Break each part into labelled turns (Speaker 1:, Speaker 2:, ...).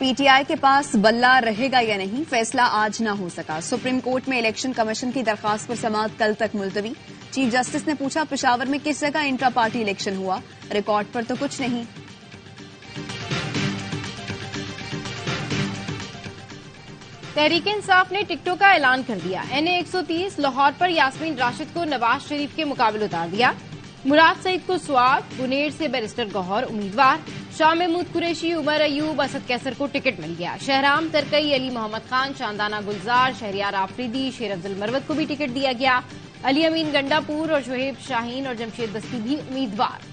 Speaker 1: P T I کے پاس بلہ رہے گا یا نہیں، فیصلہ آج نہ ہو سکا۔ سپریم کورٹ میں الیکشن کمیشن کی درخواست پر سماعت کل تک ملتوی۔ چیف جسٹس نے پوچھا، پشاور میں کس جگہ انٹرا پارٹی الیکشن ہوا؟ ریکارڈ پر تو کچھ نہیں۔
Speaker 2: تحریک انصاف نے ٹکٹوں کا اعلان کر دیا۔ این اے 130 لاہور پر یاسمین راشد کو نواز شریف کے مقابل اتار دیا۔ مراد سعید کو سوات، بنیر سے بیرسٹر گوہر امیدوار، شاہ محمود قریشی، عمر ایوب، اسد کیسر کو ٹکٹ مل گیا۔ شہرام ترکئی، علی محمد خان، شاندانہ گلزار، شہریار آفریدی، شیر افضل مروت کو بھی ٹکٹ دیا گیا۔ علی امین گنڈا پور اور شعیب شاہین اور جمشید دستی بھی امیدوار۔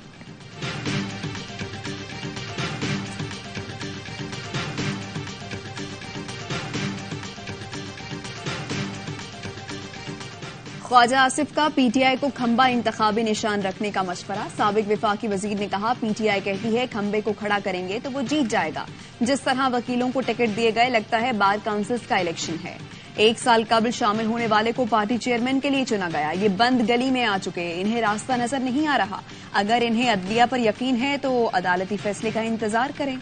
Speaker 1: خواجہ آصف کا پی ٹی آئی کو کھمبا انتخابی نشان رکھنے کا مشورہ۔ سابق وفاقی وزیر نے کہا، پی ٹی آئی کہتی ہے کھمبے کو کھڑا کریں گے تو وہ جیت جائے گا۔ جس طرح وکیلوں کو ٹکٹ دیے گئے، لگتا ہے بار کاؤنسلز کا الیکشن ہے۔ 1 سال قبل شامل ہونے والے کو پارٹی چیئرمین کے لیے چنا گیا۔ یہ بند گلی میں آ چکے، انہیں راستہ نظر نہیں آ رہا۔ اگر انہیں عدلیہ پر یقین ہے تو عدالتی فیصلے کا انتظار کریں۔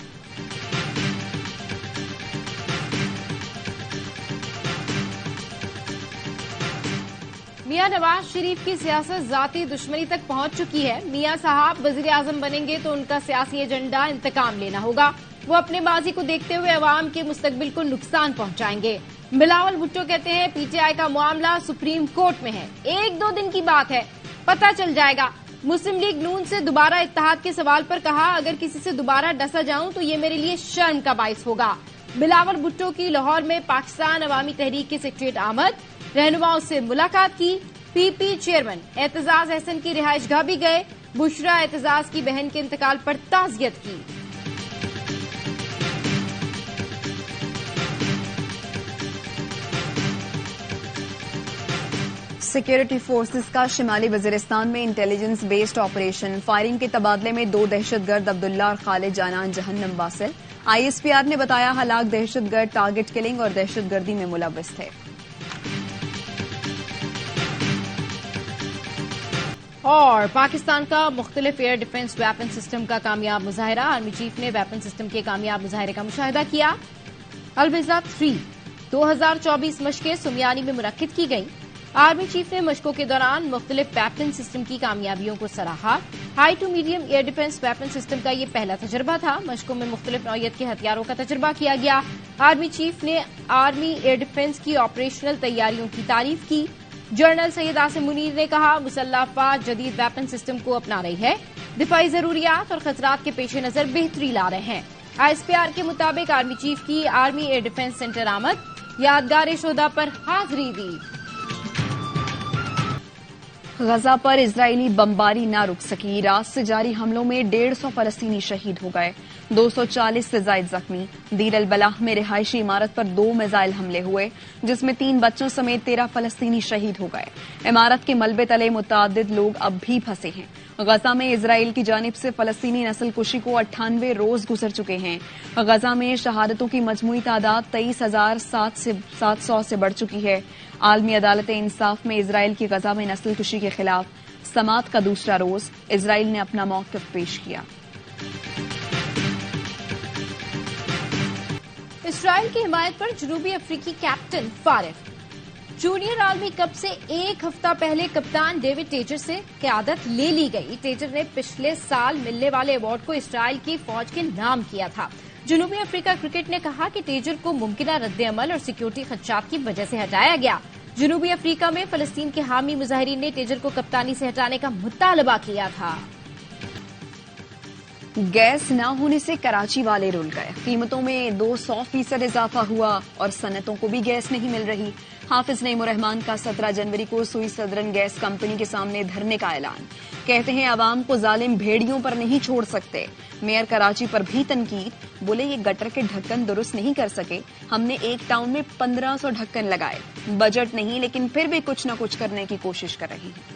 Speaker 2: میاں نواز شریف کی سیاست ذاتی دشمنی تک پہنچ چکی ہے۔ میاں صاحب وزیر اعظم بنیں گے تو ان کا سیاسی ایجنڈا انتقام لینا ہوگا۔ وہ اپنے ماضی کو دیکھتے ہوئے عوام کے مستقبل کو نقصان پہنچائیں گے۔ بلاول بھٹو کہتے ہیں، پی ٹی آئی کا معاملہ سپریم کورٹ میں ہے، 1-2 دن کی بات ہے، پتہ چل جائے گا۔ مسلم لیگ نون سے دوبارہ اتحاد کے سوال پر کہا، اگر کسی سے دوبارہ ڈسا جاؤں تو یہ میرے لیے شرم کا باعث ہوگا۔ بلاول بھٹو کی لاہور میں پاکستان عوامی تحریک کے سیکریٹریٹ آمد، رہنماؤں سے ملاقات کی۔ پی پی چیئرمین اعتزاز احسن کی رہائش گاہ بھی گئے، بشرا اعتزاز کی بہن کے انتقال پر تعزیت کی۔
Speaker 1: سیکورٹی فورسز کا شمالی وزیرستان میں انٹیلیجنس بیسڈ آپریشن، فائرنگ کے تبادلے میں 2 دہشت گرد عبداللہ اور خالد جانان جہنم واصل۔ آئی ایس پی آر نے بتایا، ہلاک دہشت گرد ٹارگٹ کلنگ اور دہشت گردی میں ملوث تھے۔
Speaker 2: اور پاکستان کا مختلف ایئر ڈیفنس ویپن سسٹم کا کامیاب مظاہرہ۔ آرمی چیف نے ویپن سسٹم کے کامیاب مظاہرے کا مشاہدہ کیا۔ البیزا 3 2024 مشقیں سمیانی میں منعقد کی گئیں۔ آرمی چیف نے مشقوں کے دوران مختلف ویپن سسٹم کی کامیابیوں کو سراہا۔ High to medium air defence weapon system کا یہ پہلا تجربہ تھا۔ مشقوں میں مختلف نوعیت کے ہتھیاروں کا تجربہ کیا گیا۔ آرمی چیف نے آرمی ایئر ڈیفنس کی آپریشنل تیاریوں کی تعریف کی۔ جنرل سید عاصم منیر نے کہا، مسلح افواج جدید ویپن سسٹم کو اپنا رہی ہے، دفاعی ضروریات اور خطرات کے پیش نظر بہتری لا رہے ہیں۔ آئی ایس پی آر کے مطابق آرمی چیف کی آرمی ایئر ڈیفنس سینٹر آمد، یادگار شہداء پر حاضری دی۔
Speaker 1: غزہ پر اسرائیلی بمباری نہ رک سکی۔ رات سے جاری حملوں میں 150 فلسطینی شہید ہو گئے، 240 سے زائد زخمی۔ دیر البلاح میں رہائشی عمارت پر 2 میزائل حملے ہوئے، جس میں 3 بچوں سمیت 13 فلسطینی شہید ہو گئے۔ عمارت کے ملبے تلے متعدد لوگ اب بھی پھنسے ہیں۔ غزہ میں اسرائیل کی جانب سے فلسطینی نسل کشی کو 98 روز گزر چکے ہیں۔ غزہ میں شہادتوں کی مجموعی تعداد 23,700 سے بڑھ چکی ہے۔ عالمی عدالت انصاف میں اسرائیل کی غزہ میں نسل کشی کے خلاف سماعت کا دوسرا روز، اسرائیل نے اپنا موقف پیش کیا۔
Speaker 2: اسرائیل کی حمایت پر جنوبی افریقی کیپٹن فارغ۔ جونیئر عالمی کپ سے 1 ہفتہ پہلے کپتان ڈیوڈ ٹیجر سے قیادت لے لی گئی۔ ٹیجر نے پچھلے سال ملنے والے ایوارڈ کو اسرائیل کی فوج کے نام کیا تھا۔ جنوبی افریقہ کرکٹ نے کہا کہ ٹیجر کو ممکنہ رد عمل اور سیکیورٹی خدشات کی وجہ سے ہٹایا گیا۔ جنوبی افریقہ میں فلسطین کے حامی مظاہرین نے ٹیجر کو کپتانی سے ہٹانے کا مطالبہ کیا تھا۔
Speaker 1: گیس نہ ہونے سے کراچی والے رول گئے، قیمتوں میں 200% اضافہ ہوا اور صنعتوں کو بھی گیس نہیں مل رہی۔ حافظ نعیم الرحمان کا 17 جنوری کو سوئی سدرن گیس کمپنی کے سامنے دھرنے کا اعلان۔ کہتے ہیں عوام کو ظالم بھیڑیوں پر نہیں چھوڑ سکتے۔ میئر کراچی پر بھی تنقید، بولے یہ گٹر کے ڈھکن درست نہیں کر سکے، ہم نے ایک ٹاؤن میں 1500 ڈھکن لگائے، بجٹ نہیں لیکن پھر بھی کچھ نہ کچھ کرنے کی کوشش کر رہے ہیں۔